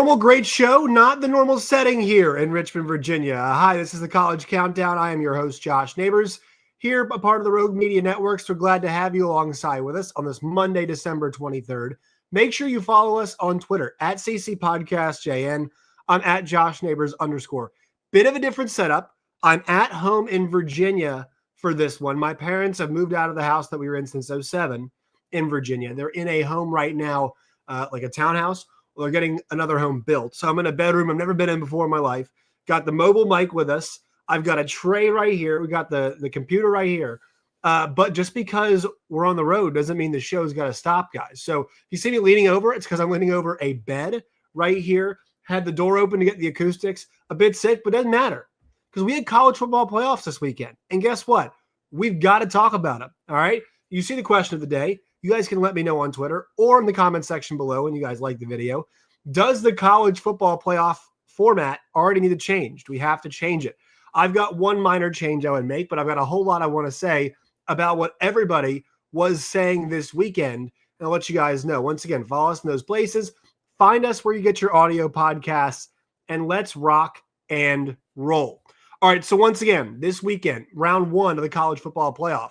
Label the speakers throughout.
Speaker 1: normal great show, not the normal setting here in Richmond, Virginia. Hi, this is the College Countdown. I am your host, Josh Neighbors, here a part of the Rogue Media Network. So glad to have you alongside with us on this Monday, December 23rd. Make sure you follow us on Twitter at CCPodcastJN. I'm at Josh Neighbors _. Bit of a different setup. I'm at home in Virginia for this one. My parents have moved out of the house that we were in since 2007 in Virginia. They're in a home right now, like a townhouse. Well, they're getting another home built. So I'm in a bedroom I've never been in before in my life. Got the mobile mic with us. I've got a tray right here. We got the computer right here. But just because we're on the road doesn't mean the show's got to stop, guys. So if you see me leaning over, it's because I'm leaning over a bed right here. Had the door open to get the acoustics. A bit sick, but doesn't matter because we had college football playoffs this weekend. And guess what? We've got to talk about them. All right. You see the question of the day. You guys can let me know on Twitter or in the comment section below when you guys like the video. Does the college football playoff format already need to change? Do we have to change it? I've got one minor change I would make, but I've got a whole lot I want to say about what everybody was saying this weekend. And I'll let you guys know. Once again, follow us in those places. Find us where you get your audio podcasts, and let's rock and roll. All right, so once again, this weekend, round one of the college football playoff.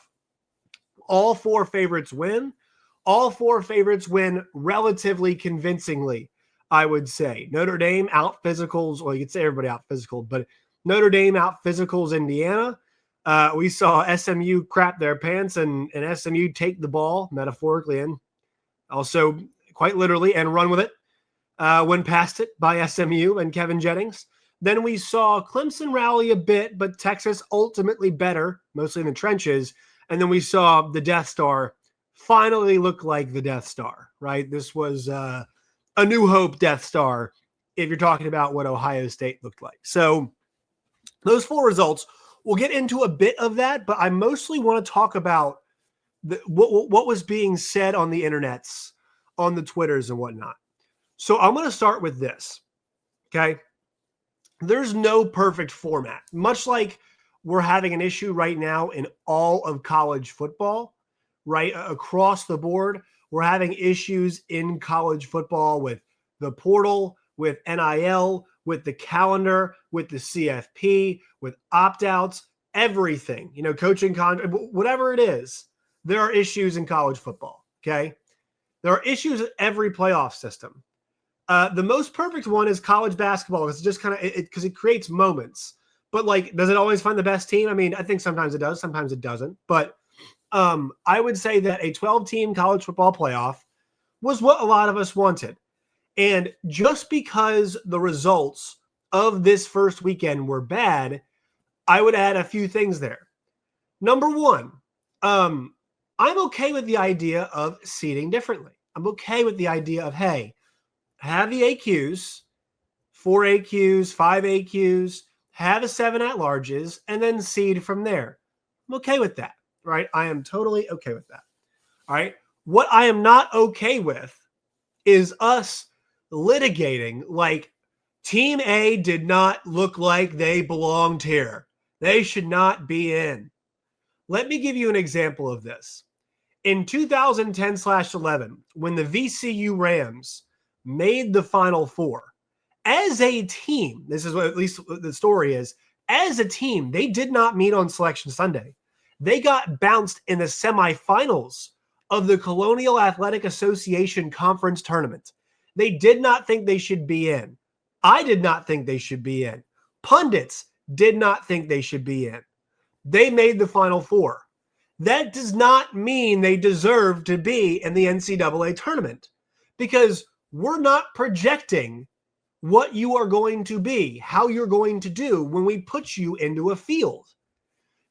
Speaker 1: All four favorites win. All four favorites win relatively convincingly, I would say. Notre Dame out physicals, well, you could say everybody out physical, but Notre Dame out physicals Indiana. We saw SMU crap their pants and SMU take the ball, metaphorically and also quite literally, and run with it when passed it by SMU and Kevin Jennings. Then we saw Clemson rally a bit, but Texas ultimately better, mostly in the trenches. And then we saw the Death Star finally look like the Death Star, right? This was a New Hope Death Star if you're talking about what Ohio State looked like. So those four results, we'll get into a bit of that, but I mostly want to talk about what was being said on the internets, on the Twitters and whatnot. So I'm going to start with this, okay? There's no perfect format. Much like we're having an issue right now in all of college football, right? Across the board, we're having issues in college football with the portal, with NIL, with the calendar, with the CFP, with opt-outs, everything, coaching contract, whatever it is, there are issues in college football, okay? There are issues at every playoff system. The most perfect one is college basketball. It's just kind of because it creates moments. But does it always find the best team? I mean, I think sometimes it does, sometimes it doesn't. But I would say that a 12-team college football playoff was what a lot of us wanted. And just because the results of this first weekend were bad, I would add a few things there. Number one, I'm okay with the idea of seeding differently. I'm okay with the idea of, hey, have the AQs, 4 AQs, 5 AQs, have a 7 at-larges, and then seed from there. I'm okay with that, right? I am totally okay with that, all right? What I am not okay with is us litigating like Team A did not look like they belonged here. They should not be in. Let me give you an example of this. In 2010/11, when the VCU Rams made the Final Four, as a team, this is what at least the story is, as a team, they did not meet on Selection Sunday. They got bounced in the semifinals of the Colonial Athletic Association Conference Tournament. They did not think they should be in. I did not think they should be in. Pundits did not think they should be in. They made the Final Four. That does not mean they deserve to be in the NCAA tournament because we're not projecting what you are going to be, how you're going to do when we put you into a field.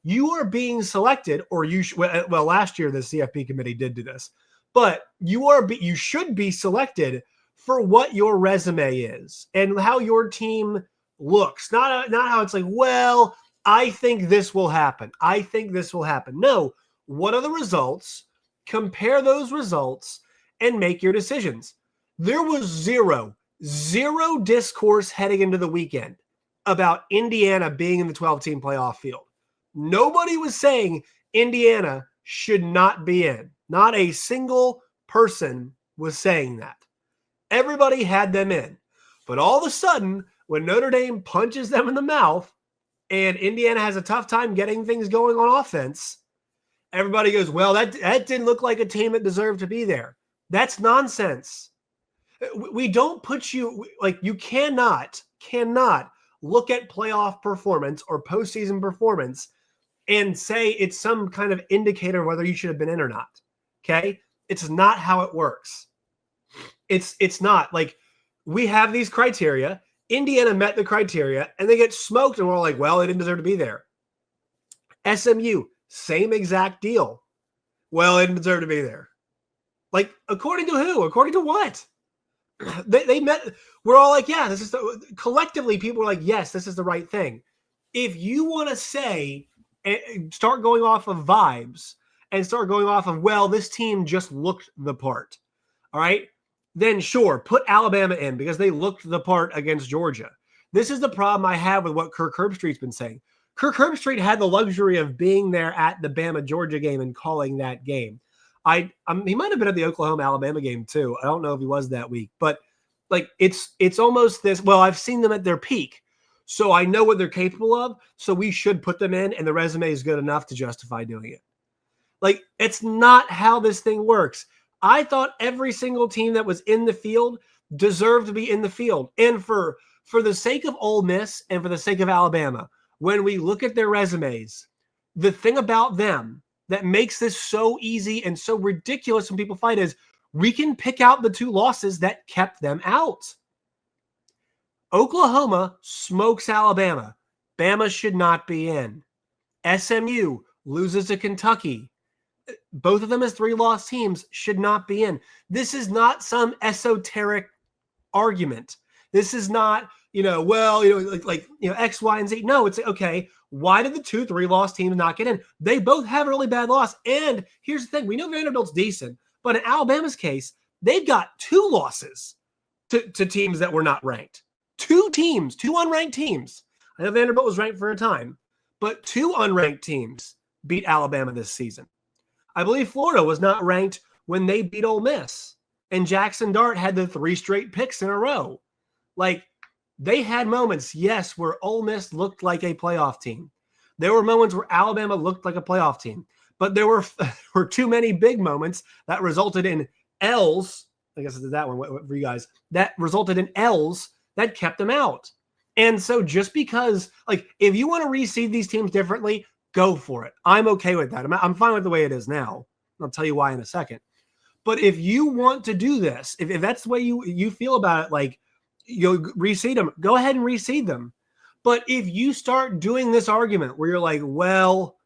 Speaker 1: You are being selected, or last year the CFP committee did do this, but you should be selected for what your resume is and how your team looks. Not how it's like, well, I think this will happen. I think this will happen. No, what are the results? Compare those results and make your decisions. There was zero discourse heading into the weekend about Indiana being in the 12-team playoff field. Nobody was saying Indiana should not be in. Not a single person was saying that. Everybody had them in. But all of a sudden, when Notre Dame punches them in the mouth and Indiana has a tough time getting things going on offense, everybody goes, well, that didn't look like a team that deserved to be there. That's nonsense. We don't put you, like, you cannot look at playoff performance or postseason performance and say it's some kind of indicator of whether you should have been in or not. Okay? It's not how it works. It's not. Like, we have these criteria. Indiana met the criteria, and they get smoked, and we're like, well, they didn't deserve to be there. SMU, same exact deal. Well, they didn't deserve to be there. Like, according to who? According to what? They met. We're all like, yeah, this is collectively, people are like, yes, this is the right thing. If you want to say, start going off of vibes and start going off of, well, this team just looked the part. All right. Then sure, put Alabama in because they looked the part against Georgia. This is the problem I have with what Kirk Herbstreit's been saying. Kirk Herbstreit had the luxury of being there at the Bama-Georgia game and calling that game. He might have been at the Oklahoma-Alabama game too. I don't know if he was that week, but like it's almost this, well, I've seen them at their peak, so I know what they're capable of, so we should put them in, and the resume is good enough to justify doing it. Like, it's not how this thing works. I thought every single team that was in the field deserved to be in the field. And for the sake of Ole Miss and for the sake of Alabama, when we look at their resumes, the thing about them that makes this so easy and so ridiculous when people fight is we can pick out the two losses that kept them out. Oklahoma smokes Alabama. Bama should not be in. SMU loses to Kentucky. Both of them as 3-loss teams should not be in. This is not some esoteric argument. This is not, X, Y, and Z. No, it's okay. Why did the 2 3-loss teams not get in? They both have a really bad loss. And here's the thing. We know Vanderbilt's decent, but in Alabama's case, they've got 2 losses to teams that were not ranked. 2 teams, 2 unranked teams. I know Vanderbilt was ranked for a time, but 2 unranked teams beat Alabama this season. I believe Florida was not ranked when they beat Ole Miss, and Jackson Dart had the 3 straight picks in a row. Like, they had moments, yes, where Ole Miss looked like a playoff team. There were moments where Alabama looked like a playoff team, but there were too many big moments that resulted in L's. I guess it's that one for you guys. That resulted in L's that kept them out. And so just because, like, if you want to reseed these teams differently, go for it. I'm okay with that. I'm fine with the way it is now. I'll tell you why in a second. But if you want to do this, if that's the way you feel about it, like, you'll reseed them, go ahead and reseed them. But if you start doing this argument where you're like, well,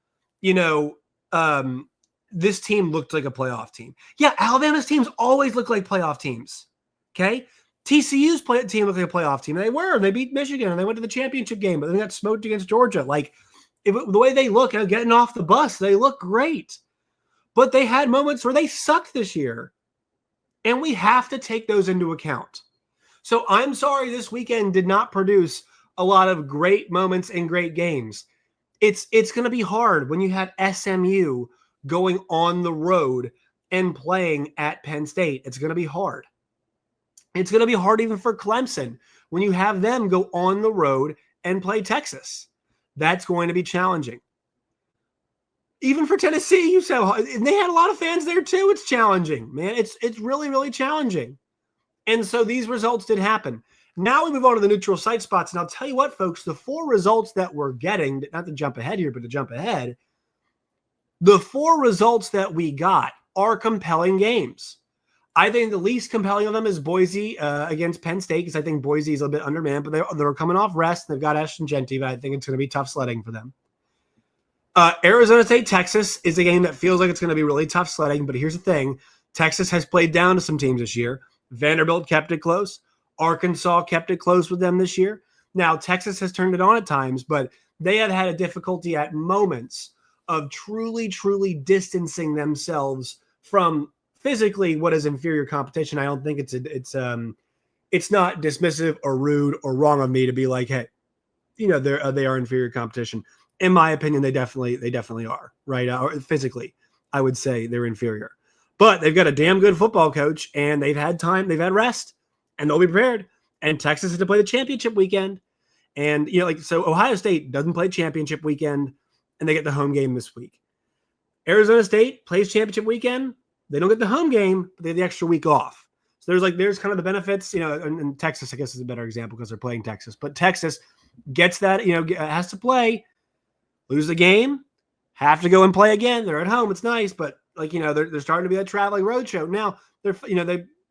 Speaker 1: this team looked like a playoff team. Yeah, Alabama's teams always look like playoff teams. Okay? TCU's team looked like a playoff team. They were. They beat Michigan, and they went to the championship game, but they got smoked against Georgia. Like, the way they look, getting off the bus, they look great. But they had moments where they sucked this year. And we have to take those into account. So I'm sorry this weekend did not produce a lot of great moments and great games. It's going to be hard when you have SMU going on the road and playing at Penn State. It's going to be hard. It's going to be hard even for Clemson when you have them go on the road and play Texas. That's going to be challenging. Even for Tennessee, and they had a lot of fans there too. It's challenging, man. It's really, really challenging. And so these results did happen. Now we move on to the neutral site spots. And I'll tell you what, folks, the 4 results that we're getting, not to jump ahead here, but to jump ahead, the 4 results that we got are compelling games. I think the least compelling of them is Boise against Penn State, because I think Boise is a little bit undermanned, but they're coming off rest. They've got Ashton Genty, but I think it's going to be tough sledding for them. Arizona State, Texas is a game that feels like it's going to be really tough sledding, but here's the thing. Texas has played down to some teams this year. Vanderbilt kept it close. Arkansas kept it close with them this year. Now, Texas has turned it on at times, but they have had a difficulty at moments of truly, truly distancing themselves from physically what is inferior competition. I don't think it's not dismissive or rude or wrong of me to be like, hey, they are inferior competition. In my opinion, they definitely are, right? Physically, I would say they're inferior. But they've got a damn good football coach, and they've had time, they've had rest, and they'll be prepared. And Texas had to play the championship weekend. And, so Ohio State doesn't play championship weekend, and they get the home game this week. Arizona State plays championship weekend. They don't get the home game, but they have the extra week off. So there's kind of the benefits, and Texas, I guess, is a better example because they're playing Texas. But Texas gets that, has to play, lose the game, have to go and play again. They're at home. It's nice, but they're starting to be a traveling roadshow. Now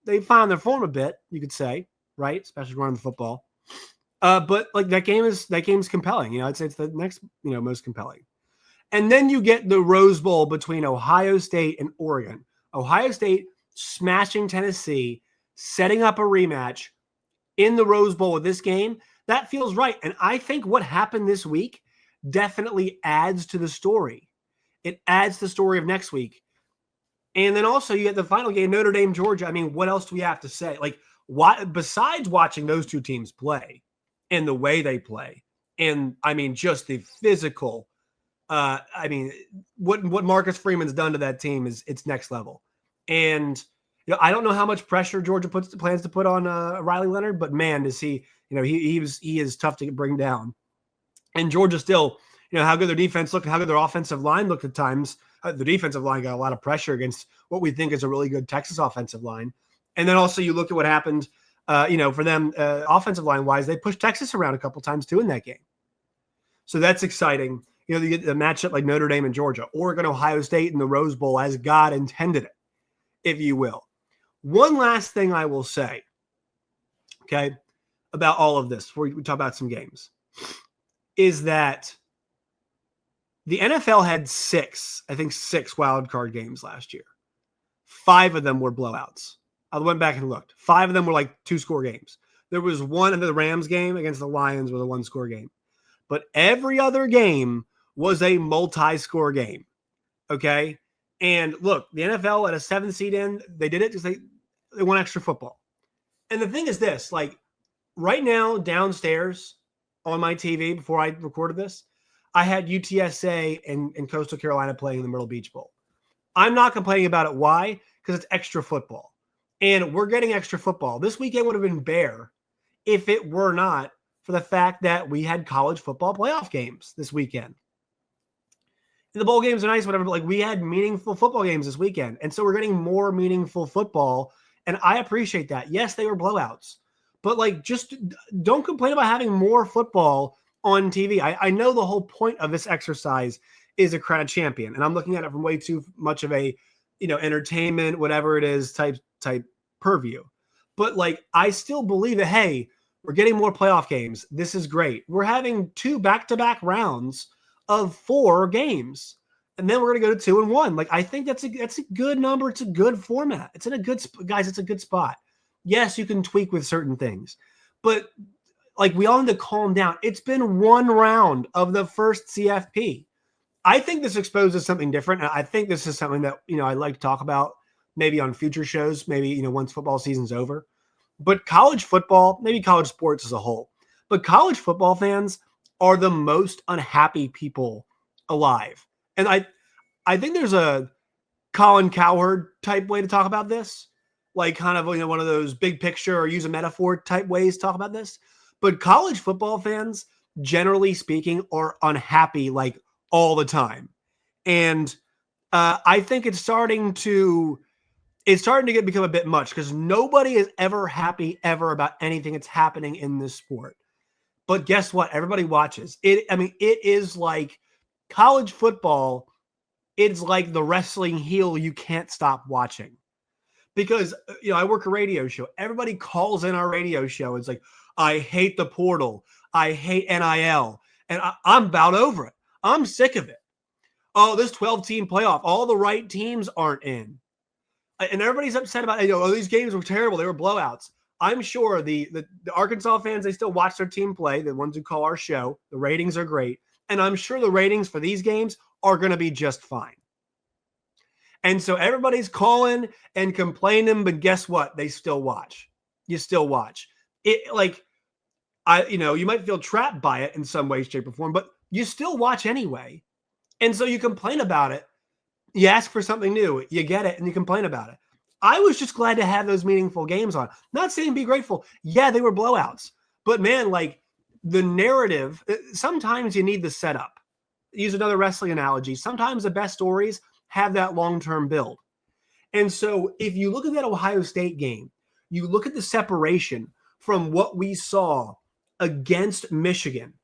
Speaker 1: they found their form a bit, you could say, right? Especially running the football. But that game's compelling. I'd say it's the next, most compelling. And then you get the Rose Bowl between Ohio State and Oregon. Ohio State smashing Tennessee, setting up a rematch in the Rose Bowl with this game. That feels right. And I think what happened this week definitely adds to the story. It adds to the story of next week. And then also you get the final game, Notre Dame, Georgia. I mean, what else do we have to say? Besides watching those two teams play and the way they play, and I mean, just the physical, what Marcus Freeman's done to that team it's next level. And I don't know how much pressure Georgia plans to put on Riley Leonard, but man, does he is tough to bring down. And Georgia still, how good their defense looked, how good their offensive line looked at times. The defensive line got a lot of pressure against what we think is a really good Texas offensive line. And then also you look at what happened, for them offensive line wise, they pushed Texas around a couple times too in that game. So that's exciting. You get the matchup like Notre Dame and Georgia, Oregon, Ohio State in the Rose Bowl as God intended it, if you will. One last thing I will say, okay, about all of this before we talk about some games, is that the NFL had six wild card games last year. 5 of them were blowouts. I went back and looked. 5 of them were 2-score games. There was one in the Rams game against the Lions with a 1-score game. But every other game was a multi-score game, okay? And look, the NFL at a 7 seed in, they did it because they want extra football. And the thing is this, right now downstairs on my TV before I recorded this, I had UTSA and Coastal Carolina playing in the Myrtle Beach Bowl. I'm not complaining about it. Why? Because it's extra football. And we're getting extra football. This weekend would have been bare if it were not for the fact that we had college football playoff games this weekend. And the bowl games are nice, whatever, but we had meaningful football games this weekend. And so we're getting more meaningful football. And I appreciate that. Yes, they were blowouts. But just don't complain about having more football on TV. I know the whole point of this exercise is a crown champion. And I'm looking at it from way too much of a, entertainment, whatever it is, type purview. But I still believe that, hey, we're getting more playoff games. This is great. We're having 2 back-to-back rounds of 4 games, and then we're going to go to 2 and 1. I think that's a good number. It's a good format. It's a good spot. Yes, you can tweak with certain things, but we all need to calm down. It's been 1 round of the first CFP. I think this exposes something different. I think this is something that, I'd like to talk about maybe on future shows, maybe, once football season's over. But college football, maybe college sports as a whole, but college football fans are the most unhappy people alive. And I think there's a Colin Cowherd type way to talk about this, kind of, one of those big picture or use a metaphor type ways to talk about this. But college football fans, generally speaking, are unhappy all the time. And I think it's starting to become a bit much because nobody is ever happy ever about anything that's happening in this sport. But guess what? Everybody watches it. I mean, it is like college football. It's like the wrestling heel you can't stop watching because, I work a radio show. Everybody calls in our radio show. It's like, I hate the portal. I hate NIL. And I'm about over it. I'm sick of it. Oh, this 12-team playoff. All the right teams aren't in. And everybody's upset about, these games were terrible. They were blowouts. I'm sure the Arkansas fans, they still watch their team play, the ones who call our show. The ratings are great. And I'm sure the ratings for these games are going to be just fine. And so everybody's calling and complaining, but guess what? They still watch. You still watch. It you might feel trapped by it in some way, shape, or form, but you still watch anyway. And so you complain about it. You ask for something new, you get it, and you complain about it. I was just glad to have those meaningful games on. Not saying be grateful. Yeah, they were blowouts. But man, like the narrative, sometimes you need the setup. Use another wrestling analogy. Sometimes the best stories have that long-term build. And so if you look at that Ohio State game, you look at the separation from what we saw against Michigan.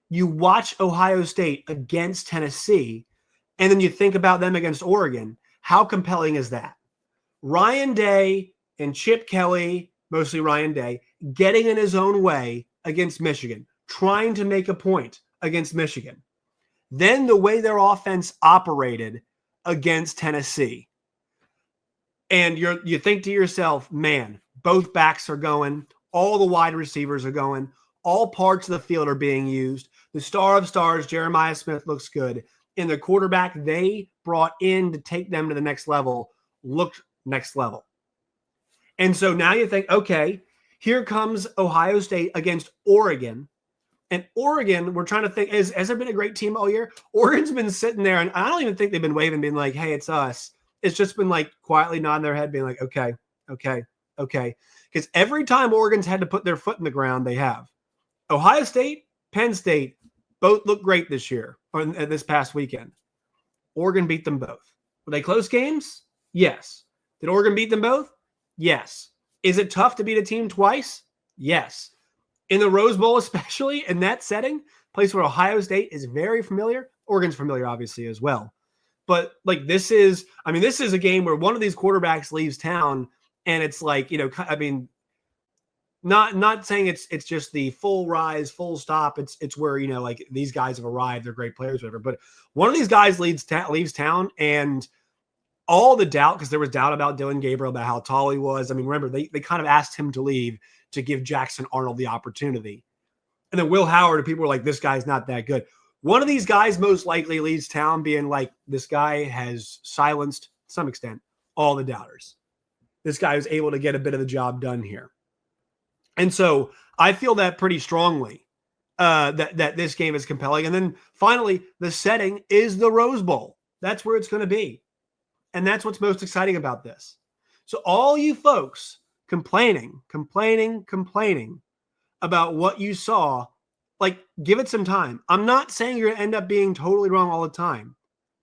Speaker 1: You watch Ohio State against Tennessee, and then you think about them against Oregon. How compelling is that? Ryan Day and Chip Kelly, mostly Ryan Day, getting in his own way against Michigan, trying to make a point against Michigan. Then the way their offense operated against Tennessee. And you think to yourself, man, both backs are going, all the wide receivers are going, all parts of the field are being used. The star of stars, Jeremiah Smith, looks good. And the quarterback they brought in to take them to the next level looked next level. And so now you think, okay, here comes Ohio State against Oregon. And Oregon, we're trying to think, has there been a great team all year? Oregon's been sitting there, and I don't even think they've been waving, being like, hey, it's us. It's just been like quietly nodding their head, being like, okay. Because every time Oregon's had to put their foot in the ground, they have. Ohio State, Penn State, both look great this year, or this past weekend. Oregon beat them both. Were they close games? Yes. Did Oregon beat them both? Yes. Is it tough to beat a team twice? Yes. In the Rose Bowl, especially in that setting, place where Ohio State is very familiar. Oregon's familiar, obviously, as well. But like this is a game where one of these quarterbacks leaves town, and it's like, not saying it's just the full rise, full stop. It's where, like these guys have arrived, they're great players, whatever. But one of these guys leaves town, and all the doubt, because there was doubt about Dylan Gabriel, about how tall he was. I mean, remember, they kind of asked him to leave to give Jackson Arnold the opportunity. And then Will Howard, people were like, this guy's not that good. One of these guys most likely leaves town being like, this guy has silenced, to some extent, all the doubters. This guy was able to get a bit of the job done here. And so I feel that pretty strongly, that this game is compelling. And then finally, the setting is the Rose Bowl. That's where it's going to be. And that's what's most exciting about this. So all you folks complaining about what you saw, like, give it some time. I'm not saying you're going to end up being totally wrong all the time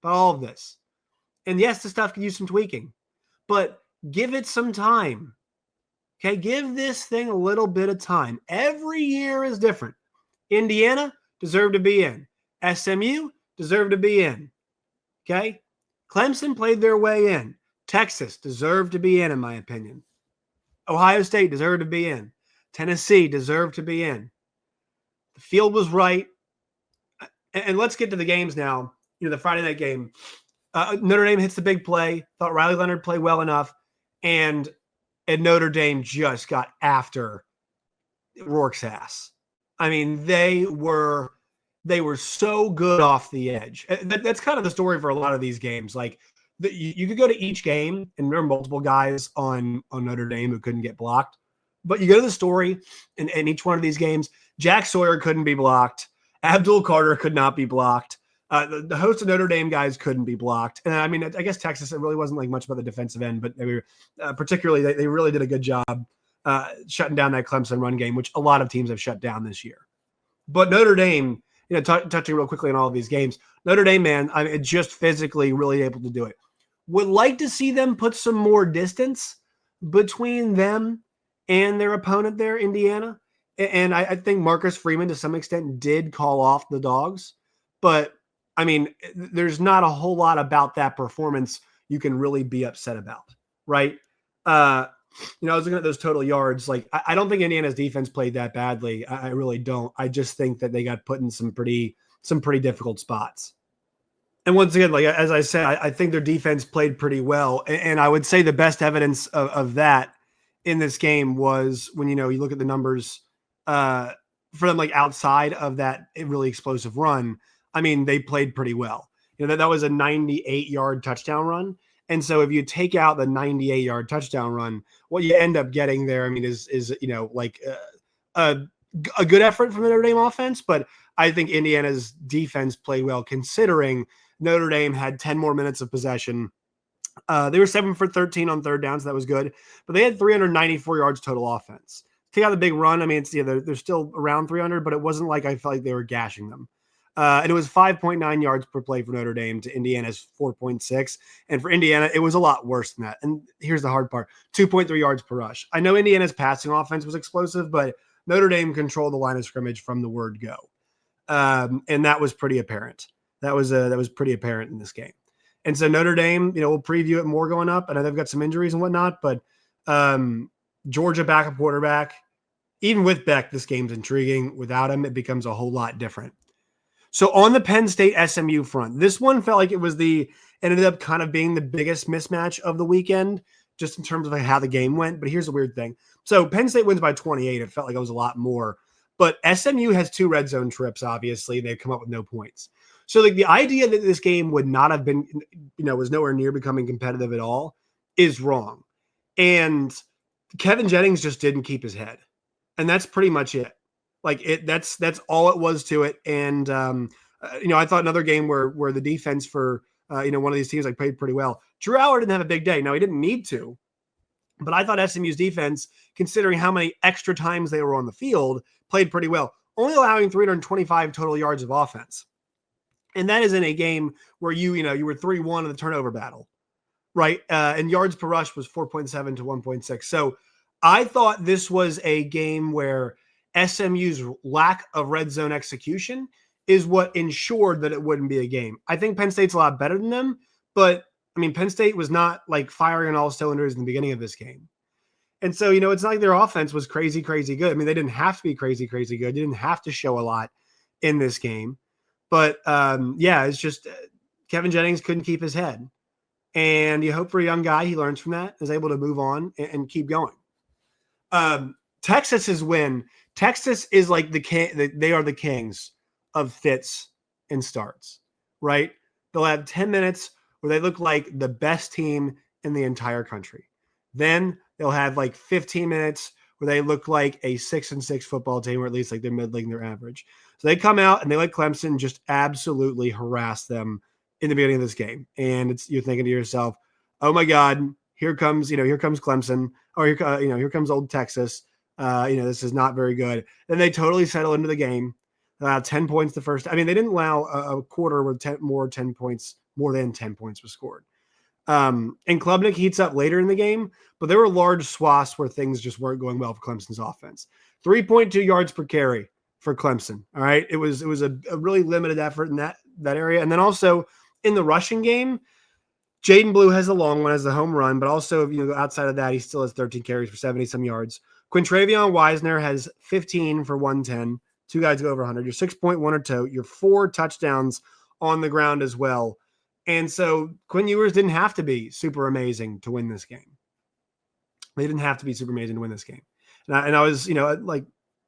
Speaker 1: about all of this. And yes, the stuff can use some tweaking, but give it some time. Okay, give this thing a little bit of time. Every year is different. Indiana deserved to be in. SMU deserved to be in. Okay? Clemson played their way in. Texas deserved to be in my opinion. Ohio State deserved to be in. Tennessee deserved to be in. The field was right. And let's get to the games now. The Friday night game. Notre Dame hits the big play. Thought Riley Leonard played well enough. And Notre Dame just got after Rourke's ass. I mean, they were so good off the edge. That's kind of the story for a lot of these games. Like, you could go to each game, and there were multiple guys on Notre Dame who couldn't get blocked. But you go to the story, in each one of these games, Jack Sawyer couldn't be blocked. Abdul Carter could not be blocked. The host of Notre Dame guys couldn't be blocked. And I mean, I guess Texas, it really wasn't like much about the defensive end, but they were particularly, they really did a good job shutting down that Clemson run game, which a lot of teams have shut down this year. But Notre Dame, touching real quickly on all of these games, Notre Dame, man, I mean, just physically really able to do it. Would like to see them put some more distance between them and their opponent there, Indiana. And I think Marcus Freeman, to some extent, did call off the Dogs. But, I mean, there's not a whole lot about that performance you can really be upset about, right? I was looking at those total yards. Like, I don't think Indiana's defense played that badly. I really don't. I just think that they got put in some pretty difficult spots. And once again, like as I said, I think their defense played pretty well. And I would say the best evidence of that in this game was when, you look at the numbers for them, like outside of that really explosive run. I mean, they played pretty well. That was a 98-yard touchdown run. And so if you take out the 98-yard touchdown run, what you end up getting there, I mean, is a good effort from the Notre Dame offense. But I think Indiana's defense played well, considering Notre Dame had 10 more minutes of possession They were 7 for 13 on third downs. So that was good. But they had 394 yards total offense. Take out the big run. I mean, they're still around 300, but it wasn't like I felt like they were gashing them. And it was 5.9 yards per play for Notre Dame to Indiana's 4.6. And for Indiana, it was a lot worse than that. And here's the hard part, 2.3 yards per rush. I know Indiana's passing offense was explosive, but Notre Dame controlled the line of scrimmage from the word go. And that was pretty apparent. That was pretty apparent in this game. And so Notre Dame, we'll preview it more going up. I know they've got some injuries and whatnot, but Georgia backup quarterback, even with Beck, this game's intriguing. Without him, it becomes a whole lot different. So on the Penn State SMU front, this one felt like ended up kind of being the biggest mismatch of the weekend, just in terms of how the game went. But here's the weird thing. So Penn State wins by 28. It felt like it was a lot more. But SMU has 2 red zone trips, obviously. They've come up with no points. So the idea that this game would not have been, was nowhere near becoming competitive at all is wrong. And Kevin Jennings just didn't keep his head. And that's pretty much it. That's all it was to it. And, I thought another game where the defense for, one of these teams played pretty well. Drew Howard didn't have a big day. Now, he didn't need to. But I thought SMU's defense, considering how many extra times they were on the field, played pretty well, only allowing 325 total yards of offense. And that is in a game where you were 3-1 in the turnover battle, right? And yards per rush was 4.7 to 1.6. So I thought this was a game where SMU's lack of red zone execution is what ensured that it wouldn't be a game. I think Penn State's a lot better than them, but Penn State was not firing on all cylinders in the beginning of this game. And so, it's not like their offense was crazy, crazy good. They didn't have to be crazy, crazy good. They didn't have to show a lot in this game. But, it's just Kevin Jennings couldn't keep his head. And you hope for a young guy, he learns from that, is able to move on and keep going. Texas's win. Texas is they are the kings of fits and starts, right? They'll have 10 minutes where they look like the best team in the entire country. Then they'll have 15 minutes where they look like a 6-6 football team, or at least they're middling their average. So they come out and they let Clemson just absolutely harass them in the beginning of this game. And you're thinking to yourself, oh my God, here comes Clemson, or here comes old Texas. This is not very good. Then they totally settle into the game. 10 points the first. They didn't allow a quarter where more than 10 points was scored. And Klubnik heats up later in the game, but there were large swaths where things just weren't going well for Clemson's offense. 3.2 yards per carry for Clemson. All right. It was a really limited effort in that area. And then also in the rushing game, Jaden Blue has the long one as the home run, but also, outside of that, he still has 13 carries for 70 some yards. Quintravion Wisner has 15 for 110. 2 guys go over 100. You're 6.1 or 2. You're 4 touchdowns on the ground as well. And so Quinn Ewers didn't have to be super amazing to win this game. They didn't have to be super amazing to win this game. And I was,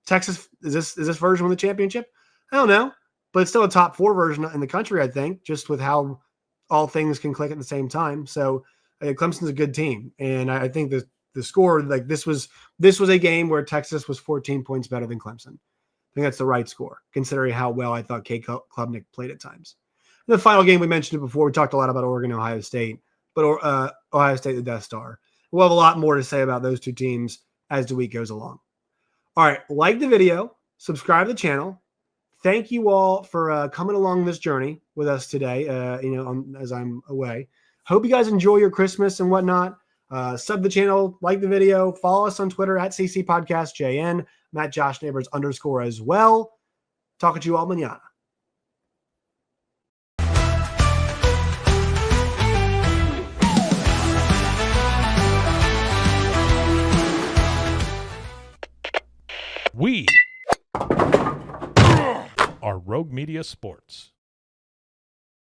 Speaker 1: Texas, is this version of the championship? I don't know, but it's still a top 4 version in the country, I think, just with how all things can click at the same time. So Clemson's a good team. And I think the score, this was a game where Texas was 14 points better than Clemson. I think that's the right score, considering how well I thought Kate Klubnik played at times. The final game, we mentioned it before. We talked a lot about Oregon, Ohio State, but Ohio State, the Death Star. We'll have a lot more to say about those two teams as the week goes along. All right, like the video, subscribe to the channel. Thank you all for coming along this journey with us today, as I'm away. Hope you guys enjoy your Christmas and whatnot. Sub the channel, like the video, follow us on Twitter at CC Podcast JN. I'm at Josh Neighbors _ as well. Talking to you all mañana.
Speaker 2: We are Rogue Media Sports.